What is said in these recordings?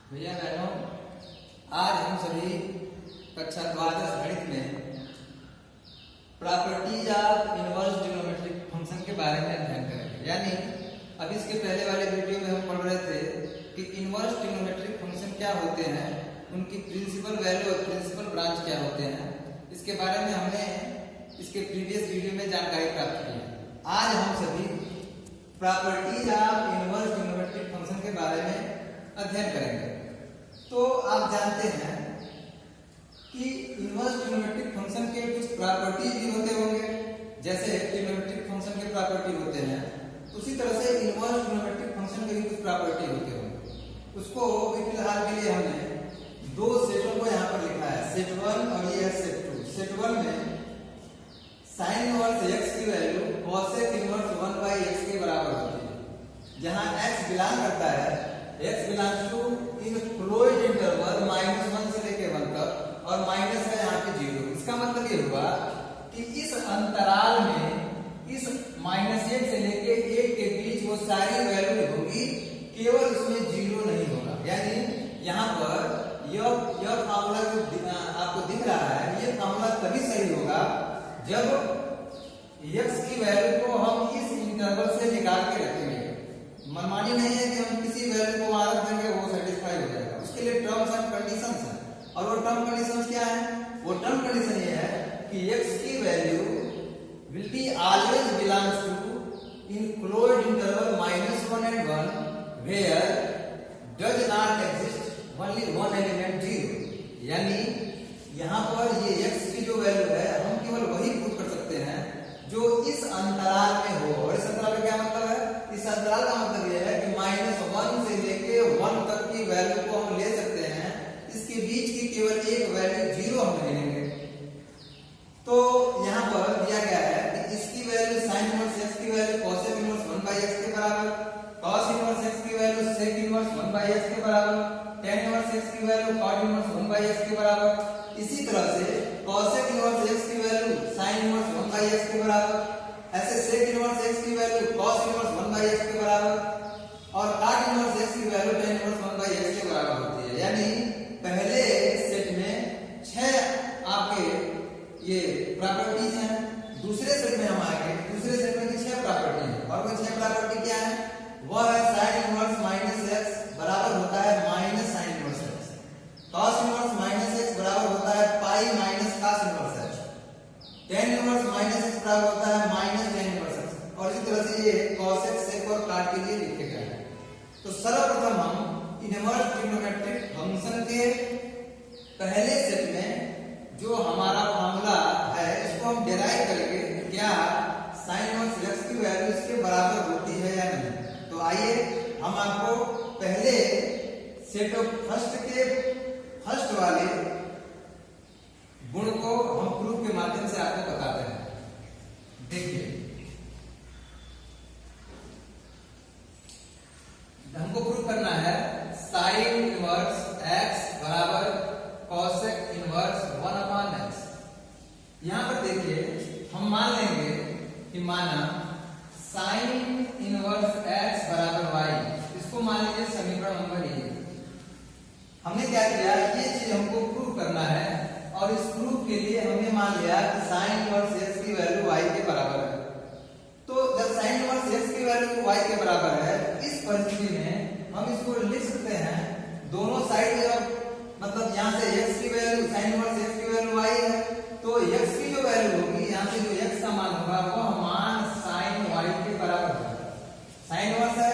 भैया बहनों, आज हम सभी कक्षा द्वादश गणित में properties of inverse trigonometric function के बारे में अध्ययन करेंगे। यानी अब इसके पहले वाले वीडियो में हम पढ़ रहे थे कि इनवर्स ट्रिग्नोमेट्रिक फंक्शन क्या होते हैं, उनकी प्रिंसिपल वैल्यू और प्रिंसिपल ब्रांच क्या होते हैं, इसके बारे में हमने इसके प्रीवियस वीडियो में जानकारी प्राप्त की है। आज हम सभी properties of inverse trigonometric function के बारे में अध्ययन करेंगे। तो आप जानते हैं कि इनवर्स ट्रिग्नोमेट्रिक फंक्शन के कुछ प्रॉपर्टीज भी होते होंगे, जैसे ट्रिग्नोमेट्रिक फंक्शन के प्रॉपर्टी होते हैं, उसी तरह से इनवर्स ट्रिग्नोमेट्रिक फंक्शन के भी कुछ प्रॉपर्टी होते होंगे। उसको फिलहाल के लिए हमने दो सेटों को यहाँ पर लिखा है, सेट 1 और ये है सेट 2। सेट 1 में साइन इनवर्स x की वैल्यू cosec इनवर्स 1/x के बराबर होती है, जहां x बिलोंग करता है, x belongs to in closed interval -1 से लेके 1 तक, और माइनस है यहाँ पे 0। इसका मतलब ये हुआ कि इस अंतराल में इस -1 से लेके 1 के बीच वो सारी वैल्यू होगी, केवल उसमें 0 नहीं होगा। यानी यहाँ पर यह फार्मूला जो आपको दिख रहा है, ये फार्मूला तभी सही होगा जब x की वैल्यू को हम इस इंटरवल से निकाल के रखेंगे। मनमानी नहीं है कि हम किसी वैल्यू को वहां रख देंगे वो सेटिस्फाई हो जाएगा। उसके लिए टर्म्स एंड कंडीशंस है, और वो टर्म कंडीशंस क्या है? वो टर्म कंडीशन ये है कि x की value will be always belongs to in closed interval -1 and 1 where does not exist only one element 0। यानी यहाँ पर ये x की जो वैल्यू है, हम केवल वही पुट कर सकते हैं जो इस अंतराल में हो। और इस अंतराल का क्या मतलब है? इस अंतराल का मतलब यह है कि -1 से लेके 1 तक की वैल्यू को हम ले सकते हैं, इसके बीच की केवल एक वैल्यू 0 हम ले लेंगे। तो यहाँ पर दिया गया है कि इसकी वैल्यू sin इनवर्स x की वैल्यू cosec इनवर्स 1/x के बराबर, cos इनवर्स x की वैल्यू sec इनवर्स 1/x के बराबर, tan इनवर्स x की वैल्यू cot इनवर्स 1/x के बराबर। इसी तरह से cosec इनवर्स x की वैल्यू sin इनवर्स 1/x के बराबर, ऐसे sec इनवर्स x की वैल्यू cos इनवर्स 1/x के बराबर, और cot इनवर्स x की वैल्यू tan इनवर्स 1/x के बराबर होती है। यानी पहले सेट में 6 आपके ये प्रॉपर्टीज हैं, दूसरे सेट में हम आएंगे, दूसरे सेट में भी 6 प्रॉपर्टी है, और वो 6 प्रॉपर्टी क्या है? वह है sin इनवर्स -x बराबर होता है -sin inverse x, cos inverse -x बराबर होता है पाई -cos inverse x, tan inverse -x बराबर होता है -tan इनवर्स x, और इसी तरह से ये cosec sec और cot के लिए लिखे गए हैं। तो सर्वप्रथम हम इनवर्स ट्रिग्नोमेट्रिक फंक्शन के पहले सेट में जो हमारा फार्मूला है, इसको हम डिराइव करेंगे, क्या sin इनवर्स x की वैल्यू इसके बराबर होती है या नहीं। तो आइए हम आपको पहले सेट ऑफ फर्स्ट के फर्स्ट वाले गुण को हम प्रूफ के माध्यम से आपको बताते हैं। देखिए, हमको प्रूफ करना है sin इनवर्स x बराबर cosec इनवर्स 1/x। यहां पर देखिए, हम मान लेंगे कि माना sin इनवर्स x बराबर y, इसको मान लीजिए समीकरण नंबर 1। हमने क्या किया, ये चीज हमको प्रूफ करना है, और इस प्रूफ के लिए हमने मान लिया कि sin इनवर्स x की वैल्यू y के बराबर है। तो जब sin इनवर्स x की वैल्यू y के बराबर है, इस परिस्थिति में हम इसको लिख सकते हैं दोनों साइड में, मतलब यहाँ से x की वैल्यू sin इनवर्स x की वैल्यू y है, तो x की जो वैल्यू होगी, यहाँ से जो x का मान होगा वह मान sin y के बराबर होगा। sin इनवर्स है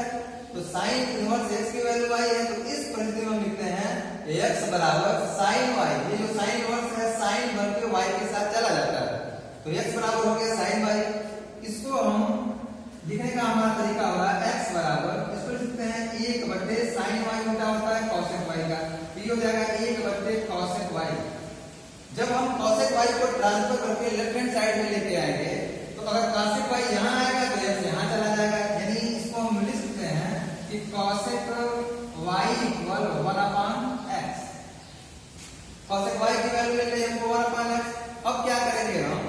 तो sin इनवर्स x की वैल्यू y है, तो इस परिस्थिति में हम लिखते हैं x बराबर sin y। ये जो sin इनवर्स है, sin बन के y के साथ चला जाता है, तो x बराबर हो गया sin y। इसको हम लिखने का हमारा तरीका होगा x बराबर, इसको लिखते हैं 1/sin y होता है cosec y का, तो ये हो जाएगा 1/cosec y। जब हम cosec y को ट्रांसफर करके लेफ्ट हैंड साइड में लेके आएंगे, तो अगर cosec y यहाँ आएगा तो x यहाँ चला जाएगा। यानी इसको हम लिख सकते हैं कि cosec y equal 1/x। cosec y की वैल्यू लेते हैं हमको 1/x। अब क्या करेंगे हम,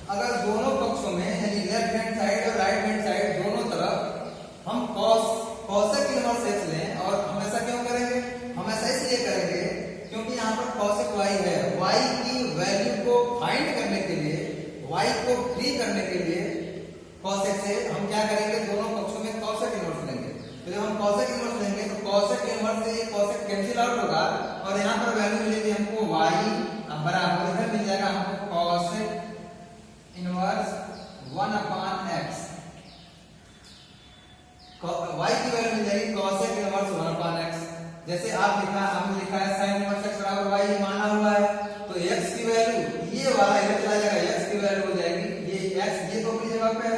अगर दोनों पक्षों में यानी लेफ्ट हैंड साइड और राइट हैंड साइड दोनों तरफ हम cosec इनवर्स x लें, और हम ऐसा क्यों करेंगे? हम ऐसा करने के लिए कॉसेक से हम क्या करेंगे, दोनों पक्षों में कॉसेक इनवर्स लेंगे। तो जब हम कॉसेक इनवर्स लेंगे तो कॉसेक इनवर्स से ये कॉसेक कैंसिल आउट होगा और यहाँ पर वैल्यू मिलेगी हमको y बराबर, इधर मिल जाएगा हमको कॉसेक इनवर्स 1/x। y की वैल्यू मिल जाएगी कॉसेक इनवर्स 1/x। जैसे हमने लिखा है sin इनवर्स x बराबर y माना हुआ है, तो x की वैल्यू ये वाला इधर चला जाएगा, x की वैल्यू हो जाएगी ये x, ये तो अपनी जगह पे है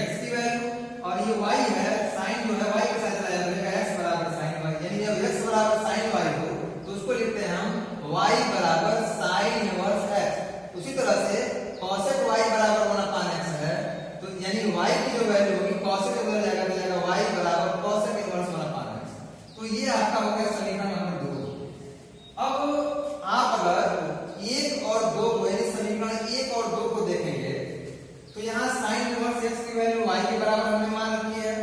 x की वैल्यू, और ये y है sin जो है y के साथ चला जाएगा x बराबर sin y। यानी जब x बराबर sin y हो तो उसको लिखते हैं हम y बराबर sin इनवर्स x। उसी तरह से cosec y बराबर 1/x है, तो यानी y की जो वैल्यू होगी cosec के बदल जाएगा, y बराबर cosec इनवर्स 1/x। तो ये आपका हो गया समीकरण नंबर 2। अब आप अगर 1 और 2 को, यानी समीकरण 1 और 2 को देखेंगे तो यहाँ sin इनवर्स x की वैल्यू y के बराबर हमने मान रखी है,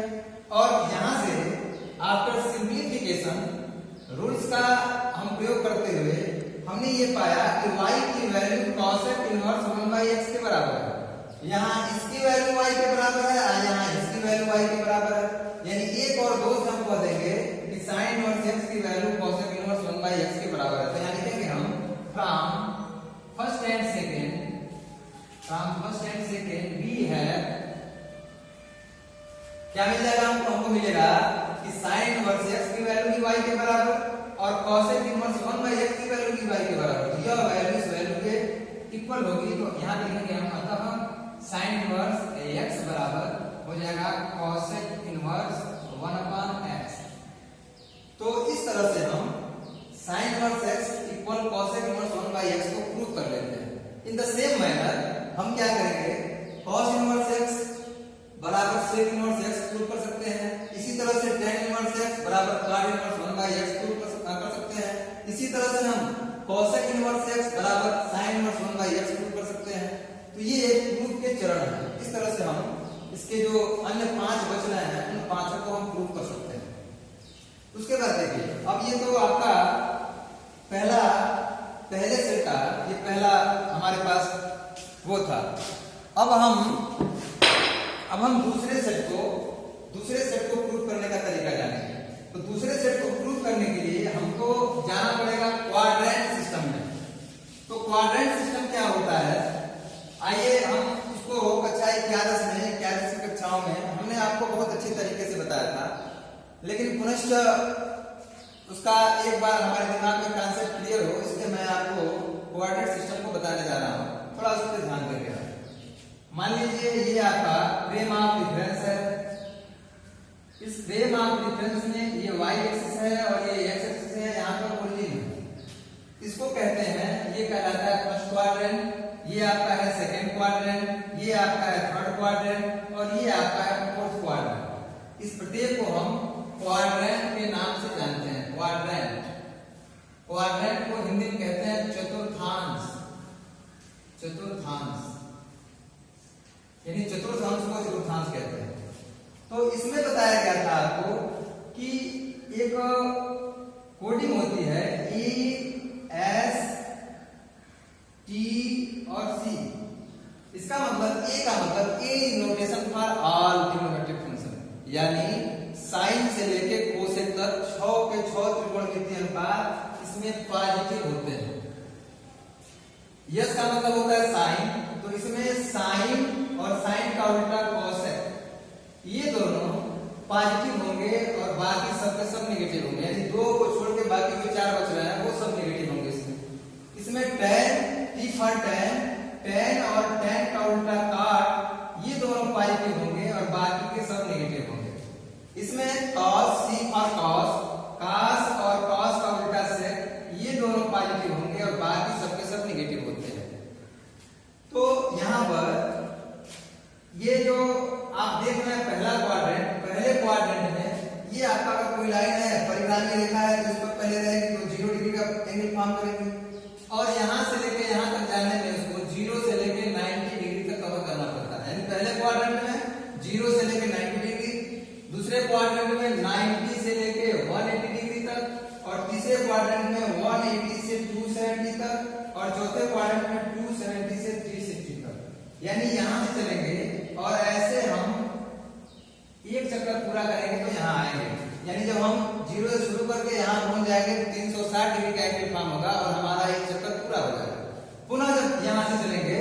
और यहाँ से आफ्टर सिंप्लीफिकेशन रूल्स का हम प्रयोग करते हुए हमने ये पाया कि y की वैल्यू cosec इनवर्स 1/x के बराबर है। यहाँ इसकी वैल्यू y के बराबर है और यहाँ इसकी वैल्यू y के बराबर है, यानी 1 और 2 से हम कह देंगे कि sin इनवर्स x की वैल्यू cosec इनवर्स 1/x के बराबर है। तो यहाँ लिखेंगे हम from first and second we have, क्या मिल जाएगा हमको मिलेगा कि sin इनवर्स x की वैल्यू भी y के बराबर और cosec इनवर्स 1/x की वैल्यू भी y के बराबर। तो यह वैल्यू इस वैल्यू के इक्वल होगी। तो यहाँ लिखेंगे हम, अतः sin इनवर्स x बराबर हो जाएगा cosec इनवर्स 1/x। तो इस तरह से हम sin inverse x equal cosec inverse 1/x को प्रूव कर लेते हैं। इन द सेम मैनर हम क्या करेंगे, cos इनवर्स x बराबर sec इनवर्स x प्रूव कर सकते हैं। इसी तरह से tan इनवर्स x बराबर cot इनवर्स 1/x प्रूव कर सकते हैं। इसी तरह से हम cosec इनवर्स x बराबर sin इनवर्स 1/x प्रूव कर सकते हैं। तो ये एक प्रूफ के चरण है। इस तरह से हम इसके जो अन्य 5 बच रहे हैं उन 5 को हम प्रूव कर सकते हैं। उसके बाद देखिए, अब ये तो आपका पहले सेट का ये पहला हमारे पास वो था। अब हम दूसरे सेट को प्रूव करने का तरीका जानेंगे। तो दूसरे सेट को प्रूव करने के लिए हमको जाना पड़ेगा क्वाड्रेंट सिस्टम में। तो क्वाड्रेंट सिस्टम क्या होता है, आइए हम इसको कक्षा 11 में 11 की कक्षाओं में हमने आपको बहुत अच्छी तरीके से बताया था, लेकिन पुनश्च उसका एक बार हमारे दिमाग में कॉन्सेप्ट क्लियर हो, इसलिए मैं आपको कोऑर्डिनेट सिस्टम को बताने जा रहा हूँ। थोड़ा उस पर ध्यान देंगे। मान लीजिए ये आपका फ्रेम ऑफ रिफरेंस है। इस फ्रेम ऑफ रिफरेंस में ये y एक्सिस है और ये x एक्सिस है, यहाँ पर ओरिजिन है। इसको कहते हैं, ये कहलाता है फर्स्ट क्वाड्रेंट, ये आपका है सेकंड क्वाड्रेंट, ये आपका है थर्ड क्वाड्रेंट और ये आपका है फोर्थ क्वाड्रेंट। इस प्रत्येक को हम क्वाड्रेंट के नाम से जानते हैं। क्वाड्रेंट को हिंदी में कहते हैं चतुर्थांश, यानी चतुर्थांश को चतुर्थांश कहते हैं। तो इसमें बताया गया था आपको कि एक कोडिंग होती है E, S, T और C। इसका मतलब A का मतलब A is notation for all trigonometric function, यानी साइन से लेके कोसेक तक 6 के 6 त्रिकोणमितीय अनुपात इसमें पॉजिटिव होते हैं। यस का मतलब होता है साइन, तो इसमें साइन और साइन का उल्टा कोसेक, ये दोनों पॉजिटिव होंगे और बाकी सब के सब नेगेटिव होंगे, यानी 2 को छोड़ के बाकी जो 4 बच रहे हैं वो सब नेगेटिव होंगे। इसमें tan, T फॉर tan और tan का उल्टा cot, ये दोनों पॉजिटिव होंगे और बाकी के सब नेगेटिव होंगे। इसमें cos, C फॉर cos और cos का उल्टा sec, ये दोनों पॉजिटिव होंगे और बाकी सब के सब नेगेटिव होते हैं। तो यहाँ पर ये जो आप देख रहे हैं पहले क्वाड्रेंट में ये आपका अगर कोई लाइन है, परिक्रामी रेखा है, तो इस पर पहले रहेगी तो 0 डिग्री का एंगल फॉर्म करेंगे और यहाँ से लेके यहाँ तक जाने में उसको 0 से लेके 90 डिग्री तक कवर करना पड़ता है। यानी पहले क्वाड्रेंट में 0 से लेके 90 डिग्री, दूसरे क्वाड्रेंट में 90 से लेके 180 डिग्री तक और तीसरे क्वाड्रेंट में 180 से 270 तक और चौथे क्वाड्रेंट में 270 से 360 तक। यानी यहाँ से चलेंगे अगर पूरा करेंगे तो यहाँ आएंगे, यानी जब हम 0 से शुरू करके यहाँ पहुंच जाएंगे तो 360 डिग्री का एंगल फॉर्म होगा और हमारा एक चक्कर पूरा हो जाएगा। पुनः जब यहाँ से चलेंगे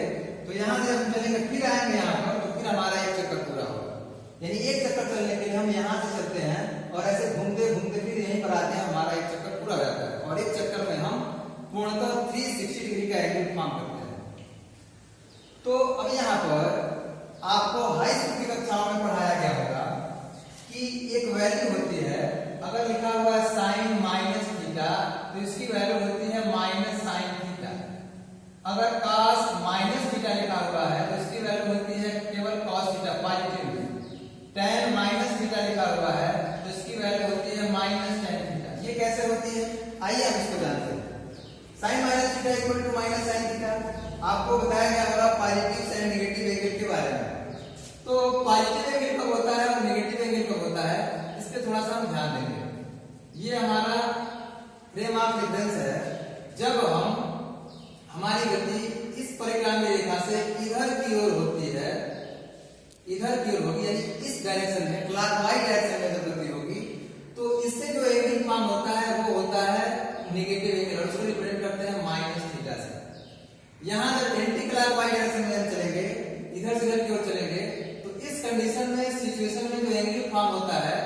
तो यहाँ से हम चलेंगे फिर आएंगे यहाँ पर, तो फिर हमारा एक चक्कर पूरा होगा। यानी एक चक्कर चलने के लिए हम यहाँ से चलते हैं और ऐसे घूमते घूमते फिर यहीं पर आते हैं, हमारा एक चक्कर पूरा हो जाता है और एक चक्कर में हम पूर्णतः 360 डिग्री का एंगल फॉर्म करते हैं। तो अब यहाँ पर आपको हाई स्कूल की कक्षाओं में पढ़ाया गया होगा कि एक वैल्यू होती है, अगर लिखा हुआ है साइन माइनस थीटा तो इसकी वैल्यू होती है माइनस साइन थीटा। अगर कॉस माइनस थीटा लिखा हुआ है तो इसकी वैल्यू होती है केवल cos theta positive. tan minus theta लिखा हुआ है तो इसकी वैल्यू होती है माइनस tan थीटा। ये कैसे होती है, आइए हम इसको जानते हैं। Sine minus theta equal to minus sine theta आपको बताया गया होगा पॉजिटिव से नेगेटिव एंगल के बारे में। तो पॉजिटिव एंगल कब होता है और नेगेटिव एंगल कब होता है, इस पे थोड़ा सा हम ध्यान देंगे। ये हमारा फ्रेम ऑफ रेफरेंस है। जब हम हमारी गति इस परिक्रामी रेखा से इधर की ओर होती है, इधर की ओर होगी, यानी इस डायरेक्शन में क्लॉकवाइज डायरेक्शन में जब गति होगी तो इससे जो एंगल फॉर्म होता है वो होता है नेगेटिव एंगल और उसको रिप्रेजेंट करते हैं माइनस थीटा से। यहाँ जब एंटी क्लॉकवाइज डायरेक्शन में चलेंगे, इधर से इधर की ओर चलेंगे, तो इस कंडीशन में सिचुएशन में जो एंगल फॉर्म होता है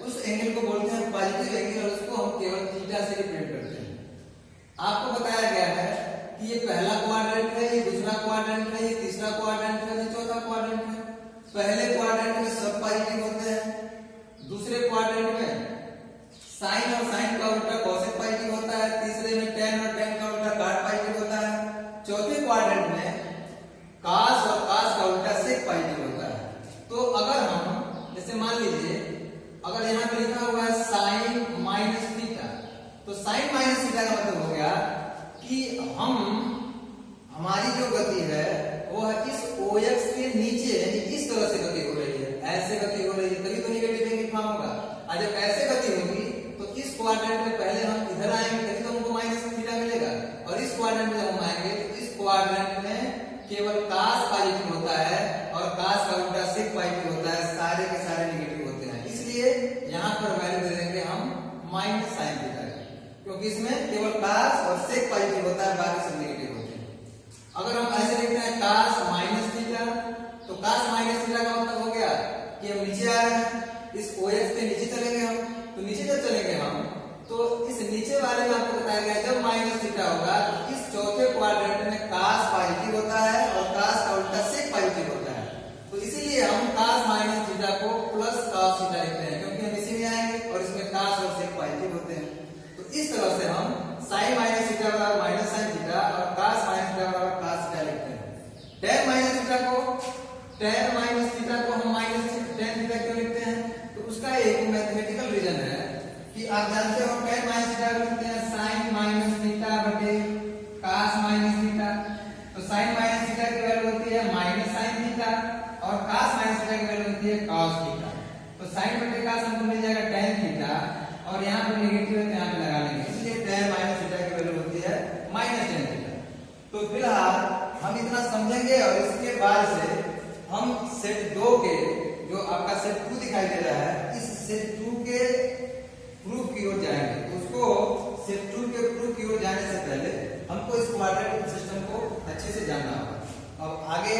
उस एंगल को बोलते हैं पॉजिटिव एंगल और उसको हम केवल थीटा से रिप्रेजेंट करते हैं। आपको बताया गया है कि ये पहला क्वाड्रेंट है, ये दूसरा क्वाड्रेंट है, ये तीसरा क्वाड्रेंट है, ये चौथा क्वाड्रेंट है। पहले क्वाड्रेंट में सब पॉजिटिव होते हैं, दूसरे क्वाड्रेंट में साइन और साइन का उल्टा कोसेक पॉजिटिव होता है, तीसरे में tan और tan का उल्टा कॉट पॉजिटिव होता है, चौथे क्वाड्रेंट में cos और cos का उल्टा sec पॉजिटिव होता है। तो अगर हम जैसे मान लीजिए अगर यहाँ पे लिखा हुआ है साइन माइनस थीटा, तो साइन माइनस थीटा का मतलब हो गया कि हमारी जो गति है वो है इस OX के नीचे, यानी इस तरह से गति हो रही है, ऐसे गति हो रही है, तभी तो नेगेटिव एंगल फॉर्म होगा। और जब ऐसे गति होगी तो इस क्वाड्रेंट में पहले हम इधर आएंगे तभी तो हमको माइनस थीटा मिलेगा, और इस क्वाड्रेंट में जब हम आएंगे तो इस क्वाड्रेंट में केवल cos पॉजिटिव होता है और cos का उल्टा sec पॉजिटिव होता है, सारे के सारे नेगेटिव होते हैं। इसलिए यहाँ पर वैल्यू दे देंगे हम माइनस साइन थीटा, क्योंकि इसमें केवल cos और sec पॉजिटिव होता है, बाकी सब नेगेटिव होते हैं। अगर हम ऐसे लिखते हैं cos माइनस थीटा, तो cos माइनस थीटा का मतलब हो गया कि हम नीचे आ रहे हैं, इस OX के नीचे चलेंगे हम, तो नीचे जब चलेंगे हम तो इस नीचे वाले में आपको बताया गया जब माइनस थीटा होगा तो इस चौथे क्वाड्रेंट में cos पॉजिटिव होता है और cos का उल्टा sec पॉजिटिव होता है। तो इसीलिए हम cos माइनस थीटा को प्लस cos थीटा लिखते हैं, क्योंकि हम इसी में आएंगे और इसमें cos और sec पॉजिटिव होते हैं। तो इस तरह से हम sin माइनस थीटा बराबर माइनस sin थीटा और cos माइनस थीटा बराबर cos थीटा लिखते हैं। tan माइनस थीटा को हम माइनस tan थीटा क्यों लिखते हैं, तो उसका एक मैथमेटिकल रीजन है कि आप जानते हो tan माइनस थीटा को लिखते हैं sin माइनस थीटा बटे cos माइनस थीटा। तो sin माइनस थीटा की वैल्यू होती है माइनस sin थीटा और cos माइनस थीटा की वैल्यू होती है cos थीटा। तो sin बटे cos हमको मिल जाएगा tan थीटा और यहाँ पे नेगेटिव है तो यहाँ पे लगा लेंगे, इसलिए tan माइनस थीटा की वैल्यू होती है माइनस tan थीटा। तो फिलहाल हम इतना समझेंगे और इसके बाद से हम सेट 2 के जो आपका सेट 2 दिखाई दे रहा है, इस सेट 2 के प्रूफ की ओर जाएंगे। तो उसको सेट 2 के प्रूफ की ओर जाने से पहले हमको इस क्वाड्रेटिक सिस्टम को अच्छे से जानना होगा। अब आगे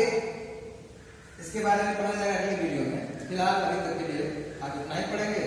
इसके बारे में पढ़ा जाएगा अगले वीडियो में। फिलहाल अभी तक के लिए आप इतना ही पढ़ेंगे।